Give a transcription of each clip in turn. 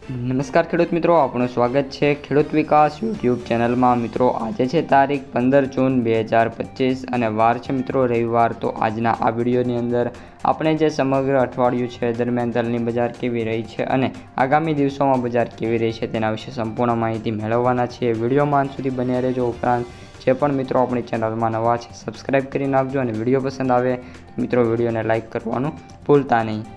નમસ્કાર ખેડૂત મિત્રો, આપણું સ્વાગત છે ખેડૂત વિકાસ યુટ્યુબ ચેનલમાં। મિત્રો આજે છે તારીખ 15 જૂન 2025 અને વાર છે મિત્રો રવિવાર। તો આજના આ વિડીયોની અંદર આપણે જે સમગ્ર અઠવાડિયું છે દરમિયાન તલની બજાર કેવી રહી છે અને આગામી દિવસોમાં બજાર કેવી રહી છે તેના વિશે સંપૂર્ણ માહિતી મેળવવાના છીએ। વિડીયોમાં અંત સુધી બન્યા રહેજો। ઉપરાંત જે પણ મિત્રો આપણી ચેનલમાં નવા છે સબસ્ક્રાઈબ કરી નાખજો અને વિડીયો પસંદ આવે મિત્રો વિડીયોને લાઇક કરવાનું ભૂલતા નહીં।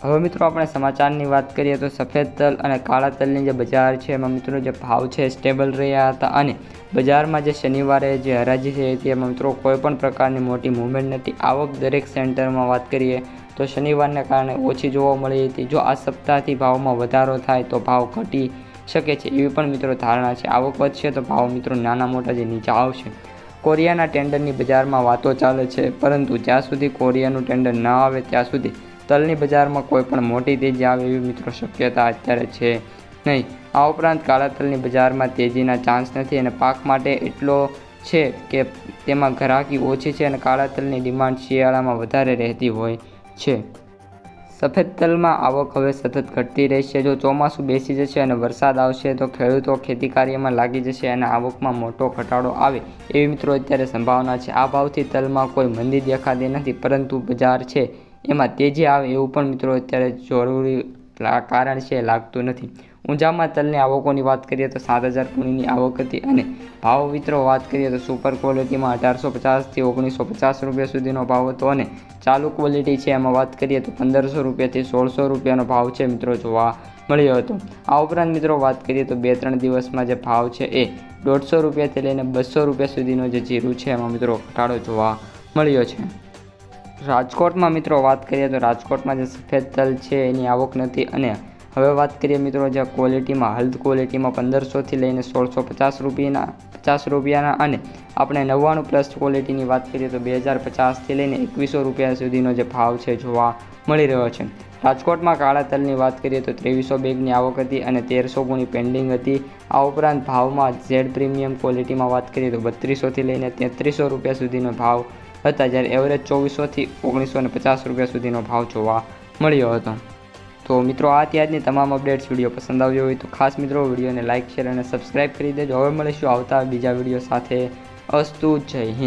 હવે મિત્રો આપણે સમાચારની વાત કરીએ તો સફેદ તલ અને કાળા તલની જે બજાર છે એમાં મિત્રો જે ભાવ છે સ્ટેબલ રહ્યા હતા અને બજારમાં જે શનિવારે જે હરાજી થઈ હતી એમાં મિત્રો કોઈપણ પ્રકારની મોટી મૂવમેન્ટ નથી। આવક દરેક સેન્ટરમાં વાત કરીએ તો શનિવારને કારણે ઓછી જોવા મળી હતી। જો આ સપ્તાહથી ભાવમાં વધારો થાય તો ભાવ ઘટી શકે છે એવી પણ મિત્રો ધારણા છે। આવક વધશે તો ભાવ મિત્રો નાના મોટા જે નીચા આવશે। કોરિયાના ટેન્ડરની બજારમાં વાતો ચાલે છે, પરંતુ જ્યાં સુધી કોરિયાનું ટેન્ડર ન આવે ત્યાં સુધી તલની બજારમાં કોઈ પણ મોટી તેજી આવે એવી મિત્રો શક્યતા અત્યારે છે નહીં। આ ઉપરાંત કાળા તલની બજારમાં તેજીના ચાન્સ નથી અને પાક માટે એટલો છે કે તેમાં ગ્રાહકી ઓછી છે અને કાળા તલની ડિમાન્ડ શિયાળામાં વધારે રહેતી હોય છે। સફેદ તલમાં આવક હવે સતત ઘટતી રહેશે। જો ચોમાસું બેસી જશે અને વરસાદ આવશે તો ખેડૂતો ખેતી કાર્યમાં લાગી જશે અને આવકમાં મોટો ઘટાડો આવે એવી મિત્રો અત્યારે સંભાવના છે। આ ભાવથી તલમાં કોઈ મંદી દેખાતી નથી, પરંતુ બજાર છે એમાં તેજી આવે એવું પણ મિત્રો અત્યારે જરૂરી કારણ છે લાગતું નથી। ઊંઝામાં તલની આવકોની વાત કરીએ તો 7000 ગુણીની આવક હતી અને ભાવ મિત્રો વાત કરીએ તો સુપર ક્વોલિટીમાં 1850થી 1950 રૂપિયા સુધીનો ભાવ હતો અને ચાલુ ક્વોલિટી છે એમાં વાત કરીએ તો 1500 રૂપિયાથી 1600 રૂપિયાનો ભાવ છે મિત્રો જોવા મળ્યો હતો। આ ઉપરાંત મિત્રો વાત કરીએ તો 2-3 દિવસમાં જે ભાવ છે એ 150 રૂપિયાથી લઈને 200 રૂપિયા સુધીનો જે જીરું છે એમાં મિત્રો ઘટાડો જોવા મળ્યો છે। રાજકોટમાં મિત્રો વાત કરીએ તો રાજકોટમાં જે સફેદ તલ છે એની આવક નથી અને હવે વાત કરીએ મિત્રો જે ક્વોલિટીમાં હલ્દ ક્વોલિટીમાં 1500થી લઈને 1650 રૂપિયાના અને આપણે 99+ ક્વોલિટીની વાત કરીએ તો 2050થી લઈને 2100 રૂપિયા સુધીનો જે ભાવ છે જોવા મળી રહ્યો છે। રાજકોટમાં કાળા તલની વાત કરીએ તો 2300 બેગની આવક હતી અને 1300 ગુણી પેન્ડિંગ હતી। આ ઉપરાંત ભાવમાં ઝેડ પ્રીમિયમ ક્વોલિટીમાં વાત કરીએ તો 3200થી લઈને 3300 રૂપિયા સુધીનો ભાવ હતા, જ્યારે એવરેજ 2400થી 1950 રૂપિયા સુધીનો ભાવ જોવા મળ્યો હતો। તો મિત્રો આ ત્યારની તમામ અપડેટ્સ વિડીયો પસંદ આવ્યો હોય તો ખાસ મિત્રો વિડીયોને લાઇક, શેર અને સબસ્ક્રાઈબ કરી દેજો। હવે મળીશું આવતા બીજા વિડીયો સાથે। અસ્તુ, જય હિન્દ।